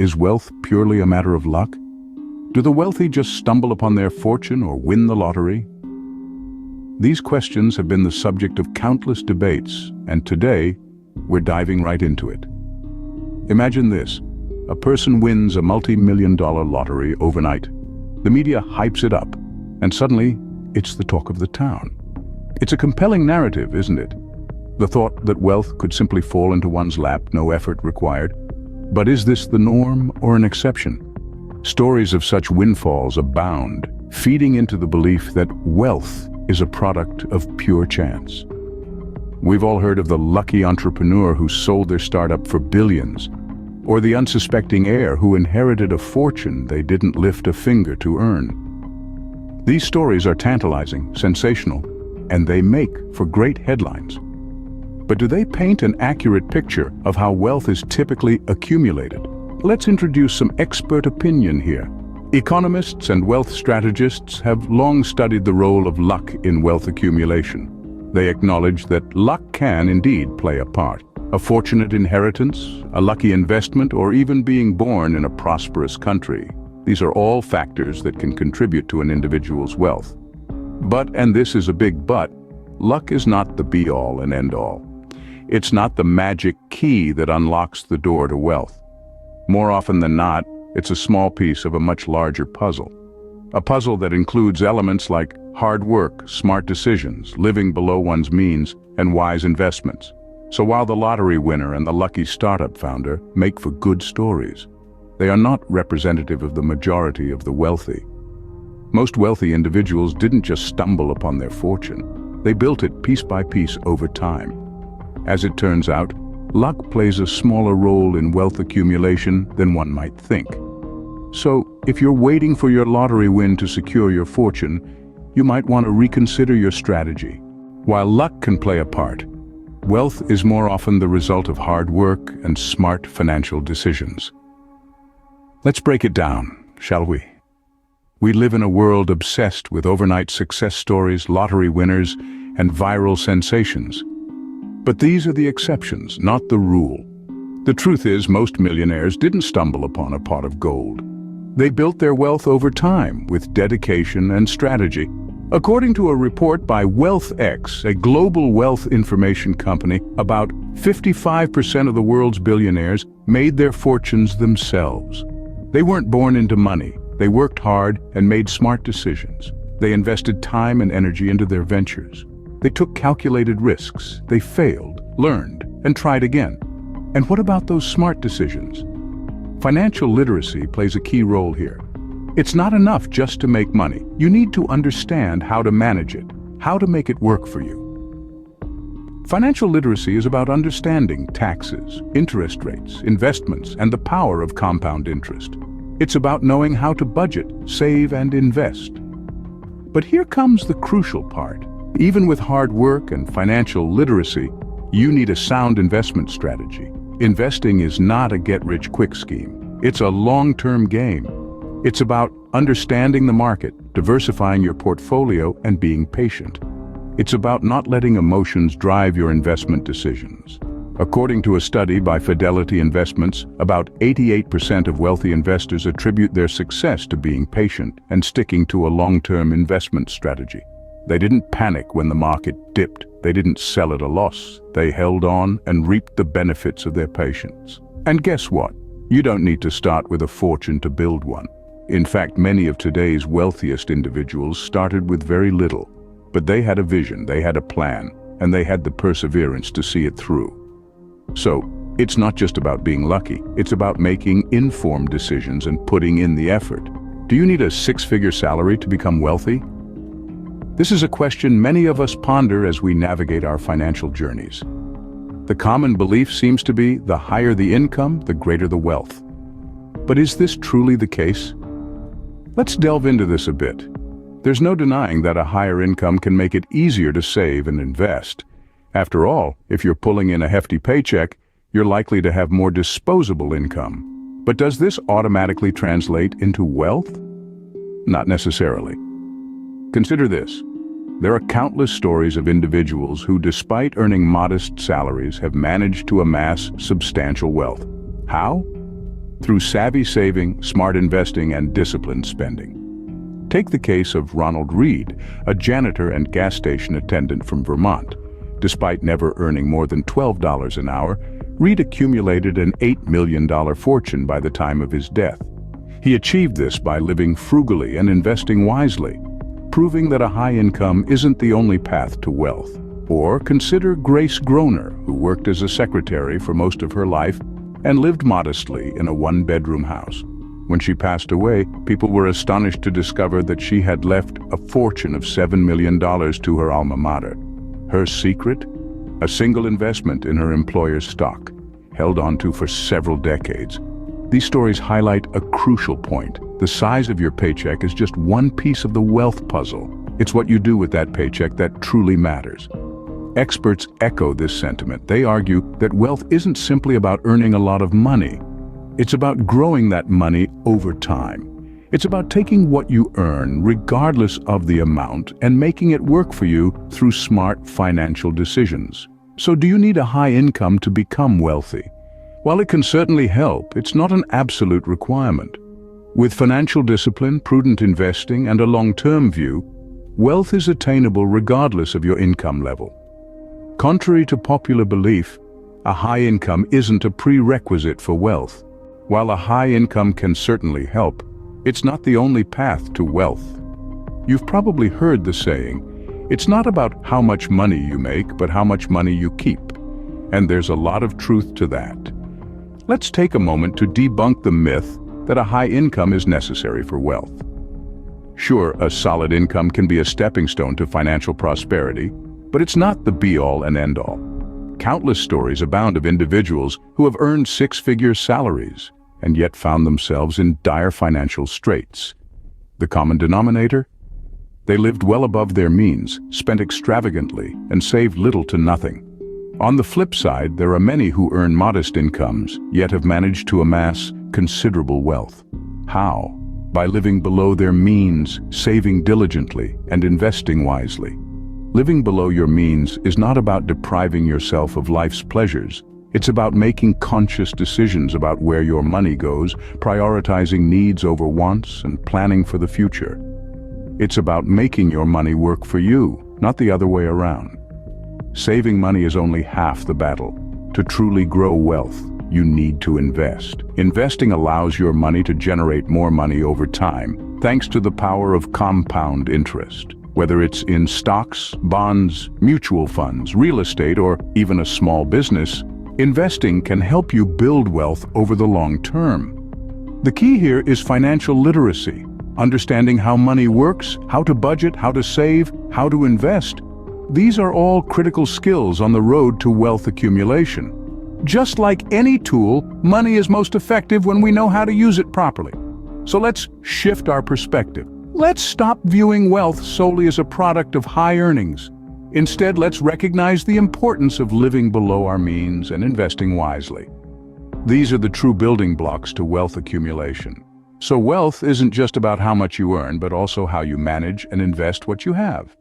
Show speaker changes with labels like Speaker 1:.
Speaker 1: Is wealth purely a matter of luck? Do the wealthy just stumble upon their fortune or win the lottery? These questions have been the subject of countless debates, and today, we're diving right into it. Imagine this. A person wins a multi-million-dollar lottery overnight. The media hypes it up, and suddenly, it's the talk of the town. It's a compelling narrative, isn't it? The thought that wealth could simply fall into one's lap, no effort required. But is this the norm or an exception? Stories of such windfalls abound, feeding into the belief that wealth is a product of pure chance. We've all heard of the lucky entrepreneur who sold their startup for billions, or the unsuspecting heir who inherited a fortune they didn't lift a finger to earn. These stories are tantalizing, sensational, and they make for great headlines. But do they paint an accurate picture of how wealth is typically accumulated? Let's introduce some expert opinion here. Economists and wealth strategists have long studied the role of luck in wealth accumulation. They acknowledge that luck can indeed play a part. A fortunate inheritance, a lucky investment, or even being born in a prosperous country. These are all factors that can contribute to an individual's wealth. But, and this is a big but, luck is not the be-all and end-all. It's not the magic key that unlocks the door to wealth. More often than not, it's a small piece of a much larger puzzle. A puzzle that includes elements like hard work, smart decisions, living below one's means, and wise investments. So while the lottery winner and the lucky startup founder make for good stories, they are not representative of the majority of the wealthy. Most wealthy individuals didn't just stumble upon their fortune. They built it piece by piece over time. As it turns out, luck plays a smaller role in wealth accumulation than one might think. So, if you're waiting for your lottery win to secure your fortune, you might want to reconsider your strategy. While luck can play a part, wealth is more often the result of hard work and smart financial decisions. Let's break it down, shall we? We live in a world obsessed with overnight success stories, lottery winners, and viral sensations. But these are the exceptions, not the rule. The truth is, most millionaires didn't stumble upon a pot of gold. They built their wealth over time with dedication and strategy. According to a report by WealthX, a global wealth information company, about 55% of the world's billionaires made their fortunes themselves. They weren't born into money. They worked hard and made smart decisions. They invested time and energy into their ventures. They took calculated risks. They failed, learned, and tried again. And what about those smart decisions? Financial literacy plays a key role here. It's not enough just to make money. You need to understand how to manage it, how to make it work for you. Financial literacy is about understanding taxes, interest rates, investments, and the power of compound interest. It's about knowing how to budget, save, and invest. But here comes the crucial part. Even with hard work and financial literacy, you need a sound investment strategy. Investing is not a get-rich-quick scheme. It's a long-term game. It's about understanding the market, diversifying your portfolio, and being patient. It's about not letting emotions drive your investment decisions. According to a study by Fidelity Investments, about 88% of wealthy investors attribute their success to being patient and sticking to a long-term investment strategy. They didn't panic when the market dipped. They didn't sell at a loss. They held on and reaped the benefits of their patience. And guess what? You don't need to start with a fortune to build one. In fact, many of today's wealthiest individuals started with very little. But they had a vision, they had a plan, and they had the perseverance to see it through. So, it's not just about being lucky. It's about making informed decisions and putting in the effort. Do you need a six-figure salary to become wealthy? This is a question many of us ponder as we navigate our financial journeys. The common belief seems to be the higher the income, the greater the wealth. But is this truly the case? Let's delve into this a bit. There's no denying that a higher income can make it easier to save and invest. After all, if you're pulling in a hefty paycheck, you're likely to have more disposable income. But does this automatically translate into wealth? Not necessarily. Consider this. There are countless stories of individuals who, despite earning modest salaries, have managed to amass substantial wealth. How? through savvy saving, smart investing, and disciplined spending. Take the case of Ronald Reed, a janitor and gas station attendant from Vermont. Despite never earning more than $12 an hour, Reed accumulated an $8 million fortune by the time of his death. He achieved this by living frugally and investing wisely, proving that a high income isn't the only path to wealth. Or consider Grace Groner, who worked as a secretary for most of her life and lived modestly in a one-bedroom house. When she passed away, people were astonished to discover that she had left a fortune of $7 million to her alma mater. Her secret? A single investment in her employer's stock, held onto for several decades. These stories highlight a crucial point. The size of your paycheck is just one piece of the wealth puzzle. It's what you do with that paycheck that truly matters. Experts echo this sentiment. They argue that wealth isn't simply about earning a lot of money. It's about growing that money over time. It's about taking what you earn, regardless of the amount, and making it work for you through smart financial decisions. So do you need a high income to become wealthy? While it can certainly help, it's not an absolute requirement. With financial discipline, prudent investing, and a long-term view, wealth is attainable regardless of your income level. Contrary to popular belief, a high income isn't a prerequisite for wealth. While a high income can certainly help, it's not the only path to wealth. You've probably heard the saying, it's not about how much money you make, but how much money you keep. And there's a lot of truth to that. Let's take a moment to debunk the myth that a high income is necessary for wealth. Sure, a solid income can be a stepping stone to financial prosperity, but it's not the be-all and end-all. Countless stories abound of individuals who have earned six-figure salaries and yet found themselves in dire financial straits. The common denominator? They lived well above their means, spent extravagantly, and saved little to nothing. On the flip side, there are many who earn modest incomes, yet have managed to amass considerable wealth. How? By living below their means, saving diligently, and investing wisely. Living below your means is not about depriving yourself of life's pleasures. It's about making conscious decisions about where your money goes, prioritizing needs over wants, and planning for the future. It's about making your money work for you, not the other way around. Saving money is only half the battle. To truly grow wealth, you need to invest. Investing allows your money to generate more money over time, thanks to the power of compound interest. Whether it's in stocks, bonds, mutual funds, real estate, or even a small business, investing can help you build wealth over the long term. The key here is financial literacy, understanding how money works, how to budget, how to save, how to invest. These are all critical skills on the road to wealth accumulation. Just like any tool, money is most effective when we know how to use it properly. So let's shift our perspective. Let's stop viewing wealth solely as a product of high earnings. Instead, let's recognize the importance of living below our means and investing wisely. These are the true building blocks to wealth accumulation. So wealth isn't just about how much you earn, but also how you manage and invest what you have.